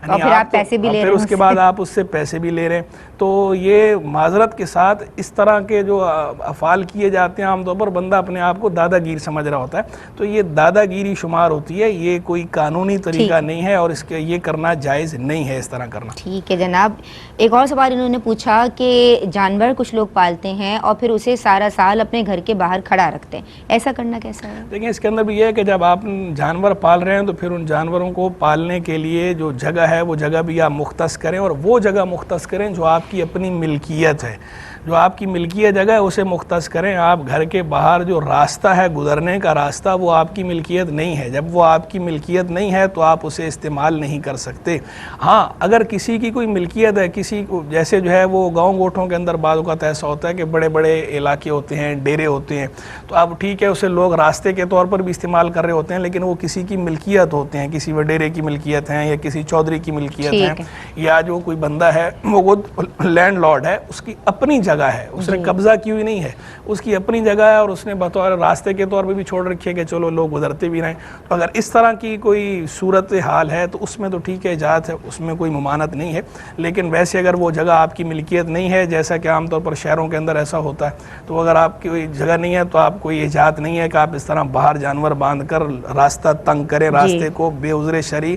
اور پھر آپ پیسے بھی لے رہے ہیں، پھر اس کے بعد آپ اس سے پیسے بھی لے رہے ہیں۔ تو یہ معذرت کے ساتھ اس طرح کے جو افعال کیے جاتے ہیں عام طور پر بندہ اپنے آپ کو دادا گیر سمجھ رہا ہوتا ہے، تو یہ دادا گیری شمار ہوتی ہے، یہ کوئی قانونی طریقہ نہیں ہے اور اس کے یہ کرنا جائز نہیں ہے، اس طرح کرنا۔ ٹھیک ہے جناب۔ ایک اور سوال انہوں نے پوچھا کہ جانور کچھ لوگ پالتے ہیں اور پھر اسے سارا سال اپنے گھر کے باہر کھڑا رکھتے ہیں، ایسا کرنا کیسا ہے؟ دیکھیں اس کے اندر بھی یہ ہے کہ جب آپ جانور پال رہے ہیں تو پھر ان جانوروں کو پالنے کے لیے جو جگہ ہے وہ جگہ بھی آپ مختص کریں، اور وہ جگہ مختص کریں جو آپ کی اپنی ملکیت ہے، جو آپ کی ملکیت جگہ ہے اسے مختص کریں۔ آپ گھر کے باہر جو راستہ ہے گزرنے کا راستہ وہ آپ کی ملکیت نہیں ہے، جب وہ آپ کی ملکیت نہیں ہے تو آپ اسے استعمال نہیں کر سکتے۔ ہاں اگر کسی کی کوئی ملکیت ہے، کسی کو جیسے جو ہے وہ گاؤں گوٹھوں کے اندر بعض اوقات ایسا ہوتا ہے کہ بڑے بڑے علاقے ہوتے ہیں، ڈیرے ہوتے ہیں، تو اب ٹھیک ہے اسے لوگ راستے کے طور پر بھی استعمال کر رہے ہوتے ہیں، لیکن وہ کسی کی ملکیت ہوتے ہیں، کسی وڈیرے کی ملکیت ہیں یا کسی چودھری کی ملکیت ہے، یا جو کوئی بندہ ہے وہ لینڈ لارڈ ہے، اس کی اپنی جگہ ہے، اس نے قبضہ کی ہوئی نہیں ہے، اس کی اپنی جگہ ہے اور اس نے بطور راستے کے طور پہ بھی چھوڑ رکھی ہے کہ چلو لوگ گزرتے بھی رہیں۔ تو اگر اس طرح کی کوئی صورت حال ہے تو اس میں تو ٹھیک ہے، اجازت ہے، اس میں کوئی ممانعت نہیں ہے، لیکن ویسے اگر وہ جگہ آپ کی ملکیت نہیں ہے، جیسا کہ عام طور پر شہروں کے اندر ایسا ہوتا ہے، تو اگر آپ کی کوئی جگہ نہیں ہے تو آپ کوئی اجازت نہیں ہے کہ آپ اس طرح باہر جانور باندھ کر راستہ تنگ کریں، راستے کو بے عذر شرعی